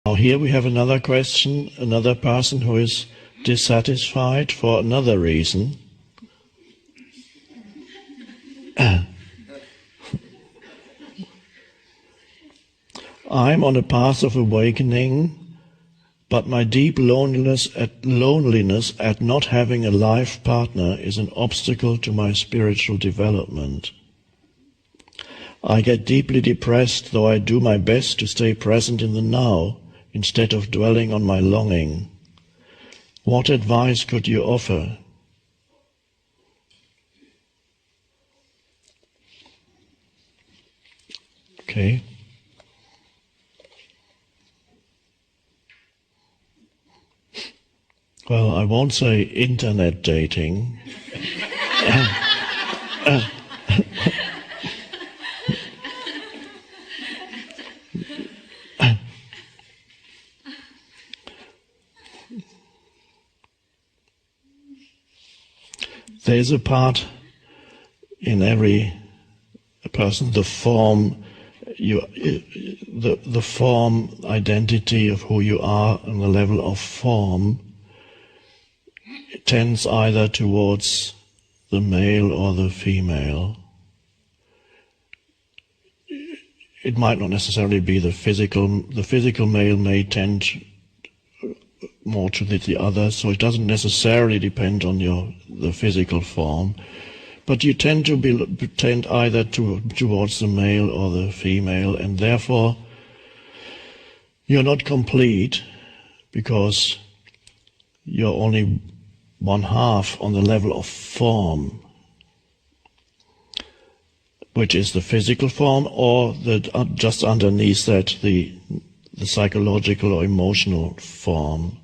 Now here we have another question, another person who is dissatisfied for another reason. I'm on a path of awakening, but my deep loneliness at not having a life partner is an obstacle to my spiritual development. I get deeply depressed, though I do my best to stay present in the now, instead of dwelling on my longing. What advice could you offer? Okay. Well, I won't say internet dating. There's a part in every person, the form identity of who you are on the level of form, it tends either towards the male or the female. It might not necessarily be the physical male may tend more to the other, so it doesn't necessarily depend on the physical form, but you tend either towards the male or the female, and therefore you're not complete because you're only one half on the level of form, which is the physical form, or just underneath that the psychological or emotional form.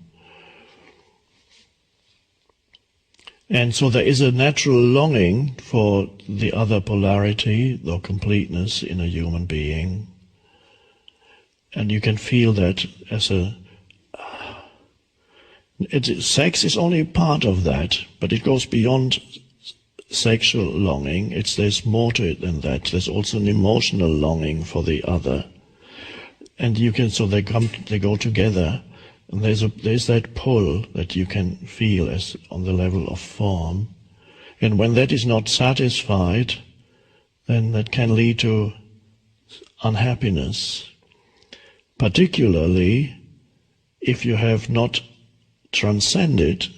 And so there is a natural longing for the other polarity, or completeness in a human being. And you can feel that as sex is only part of that, but it goes beyond sexual longing. There's more to it than that. There's also an emotional longing for the other. And they go together. And there's that pull that you can feel as on the level of form. And when that is not satisfied, then that can lead to unhappiness, particularly if you have not transcended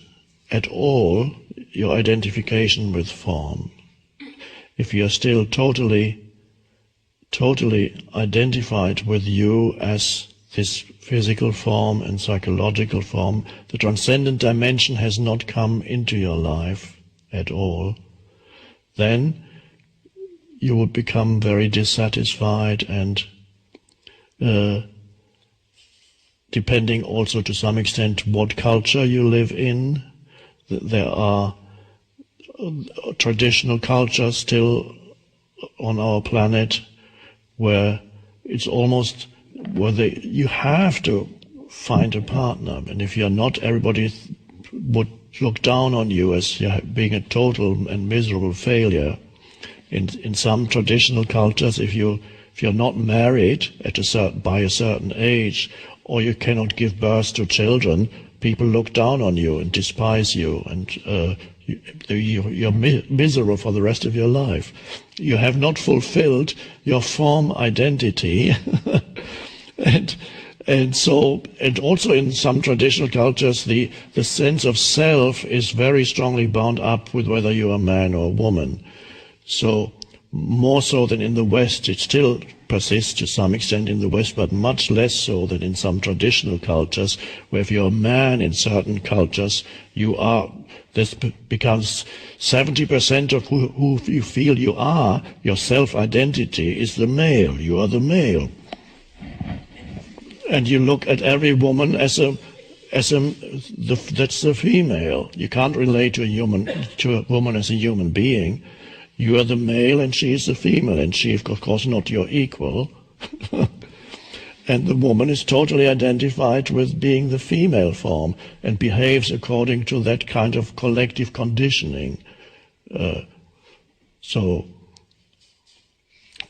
at all your identification with form. If you are still totally identified with you as this physical form and psychological form, the transcendent dimension has not come into your life at all, then you would become very dissatisfied and depending also to some extent what culture you live in. There are traditional cultures still on our planet where it's almost you have to find a partner, and if you're not, everybody would look down on you as being a total and miserable failure. In some traditional cultures, if you're not married by a certain age, or you cannot give birth to children, people look down on you and despise you, and you're miserable for the rest of your life. You have not fulfilled your form identity. And also in some traditional cultures, the sense of self is very strongly bound up with whether you are a man or a woman. So more so than in the West, it still persists to some extent in the West, but much less so than in some traditional cultures, where if you're a man in certain cultures, this becomes 70% of who you feel you are. Your self-identity is the male. You are the male. And you look at every woman that's the female. You can't relate to a woman as a human being. You are the male and she is the female, and she is of course not your equal. And the woman is totally identified with being the female form and behaves according to that kind of collective conditioning. So,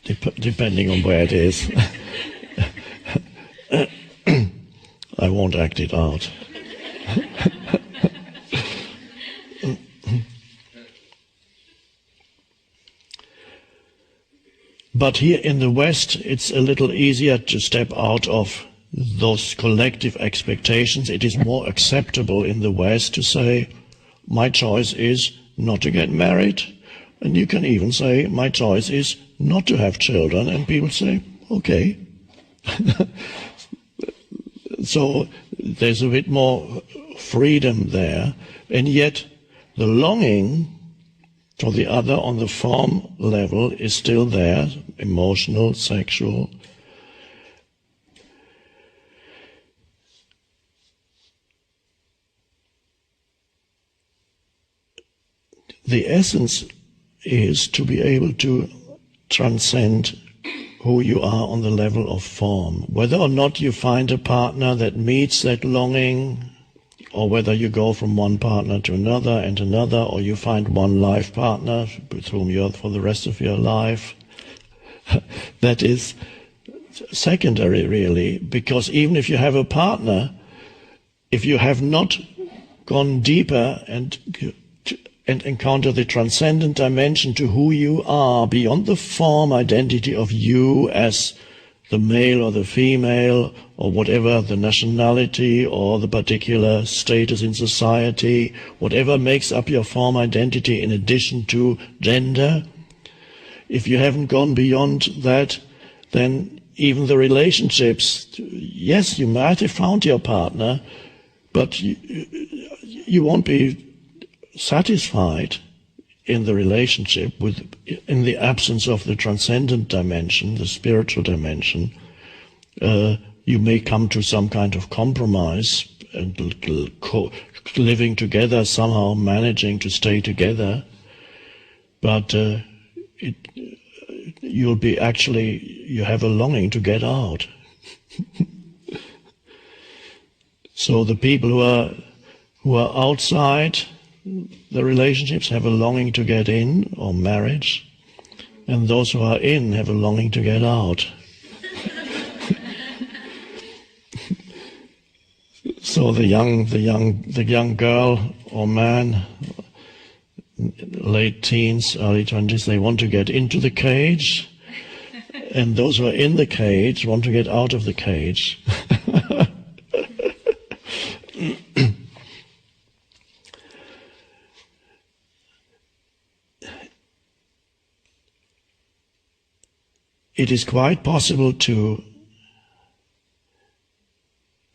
depending on where it is. I won't act it out. But here in the West, it's a little easier to step out of those collective expectations. It is more acceptable in the West to say, my choice is not to get married. And you can even say, my choice is not to have children. And people say, okay. So there's a bit more freedom there. And yet the longing for the other on the form level is still there, emotional, sexual. The essence is to be able to transcend who you are on the level of form. Whether or not you find a partner that meets that longing, or whether you go from one partner to another and another, or you find one life partner with whom you're for the rest of your life, that is secondary really, because even if you have a partner, if you have not gone deeper and encounter the transcendent dimension to who you are, beyond the form identity of you as the male or the female, or whatever the nationality or the particular status in society, whatever makes up your form identity in addition to gender, if you haven't gone beyond that, then even the relationships, yes, you might have found your partner, but you won't be satisfied in the relationship in the absence of the transcendent dimension, the spiritual dimension. You may come to some kind of compromise and living together, somehow managing to stay together, but you have a longing to get out. So the people who are outside the relationships have a longing to get in, or marriage, and those who are in have a longing to get out. So the young girl or man, late teens, early 20s, they want to get into the cage, and those who are in the cage want to get out of the cage. It is quite possible to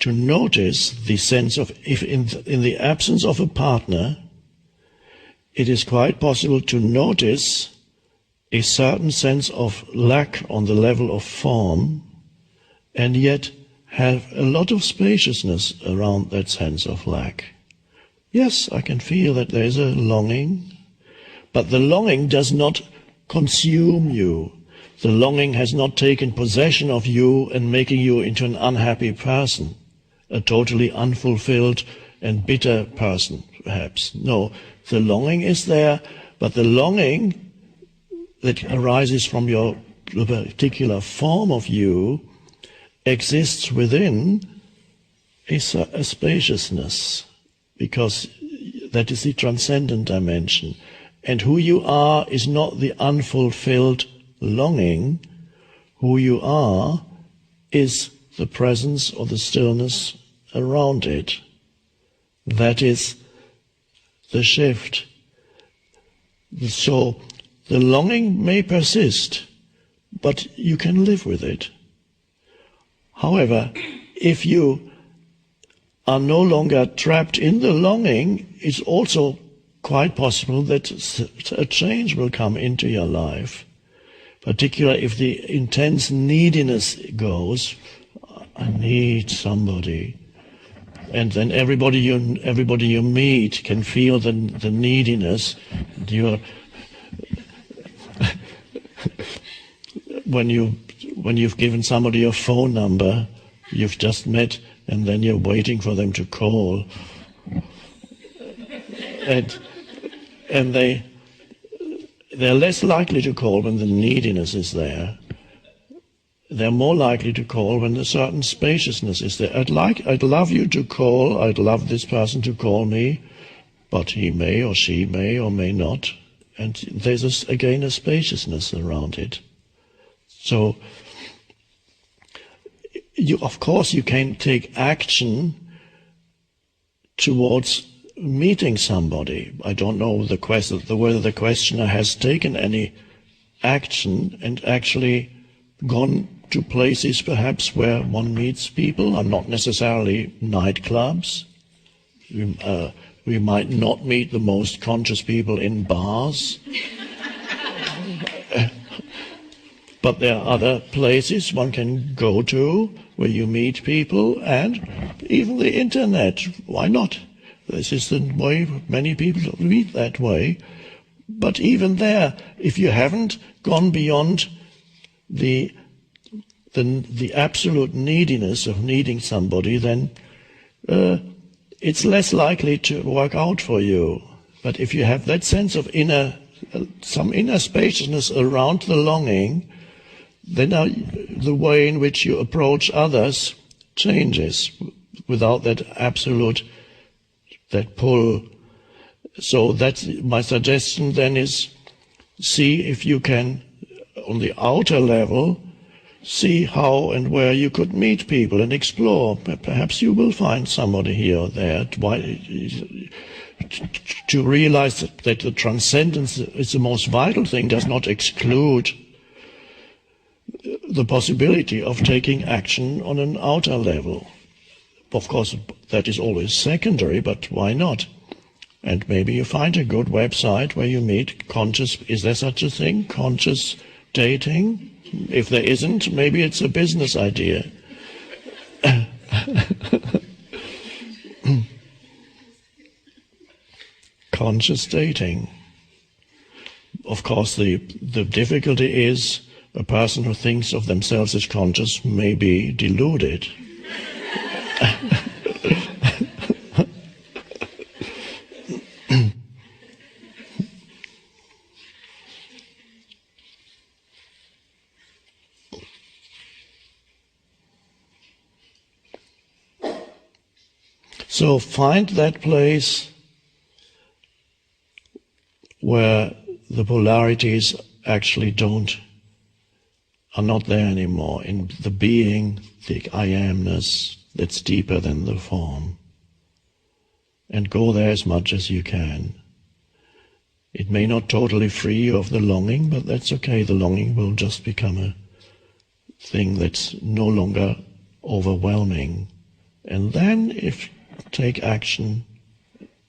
notice the sense of, if in the absence of a partner, it is quite possible to notice a certain sense of lack on the level of form, and yet have a lot of spaciousness around that sense of lack. Yes, I can feel that there is a longing, but the longing does not consume you. The longing has not taken possession of you and making you into an unhappy person, a totally unfulfilled and bitter person, perhaps. No, the longing is there, but the longing that arises from the particular form of you exists within a spaciousness, because that is the transcendent dimension. And who you are is not the unfulfilled longing. Who you are is the presence or the stillness around it. That is the shift. So the longing may persist, but you can live with it. However, if you are no longer trapped in the longing, it's also quite possible that a change will come into your life. Particularly if the intense neediness goes, I need somebody. And then everybody you meet can feel the neediness. When you've given somebody your phone number, you've just met, and then you're waiting for them to call. And they're less likely to call when the neediness is there. they're more likely to call when a certain spaciousness is there. I'd love you to call, I'd love this person to call me, but he may or she may or may not. And there's again a spaciousness around it. So, of course you can take action towards meeting somebody. I don't know whether the questioner has taken any action and actually gone to places perhaps where one meets people, and not necessarily nightclubs. We might not meet the most conscious people in bars. But there are other places one can go to where you meet people, and even the internet. Why not? This is the way many people meet that way. But even there, if you haven't gone beyond the absolute neediness of needing somebody, then it's less likely to work out for you. But if you have that sense of some inner spaciousness around the longing, then the way in which you approach others changes without that absolute, that pull. So that's my suggestion then, is see if you can, on the outer level, see how and where you could meet people and explore. Perhaps you will find somebody here or there. To realize that the transcendence is the most vital thing does not exclude the possibility of taking action on an outer level. Of course, that is always secondary, but why not? And maybe you find a good website where you meet conscious, is there such a thing, conscious dating? If there isn't, maybe it's a business idea. Conscious dating. Of course, the difficulty is a person who thinks of themselves as conscious may be deluded. So find that place where the polarities actually are not there anymore, in the being, the I amness that's deeper than the form. And go there as much as you can. It may not totally free you of the longing, but that's okay. The longing will just become a thing that's no longer overwhelming. And then take action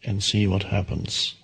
and see what happens.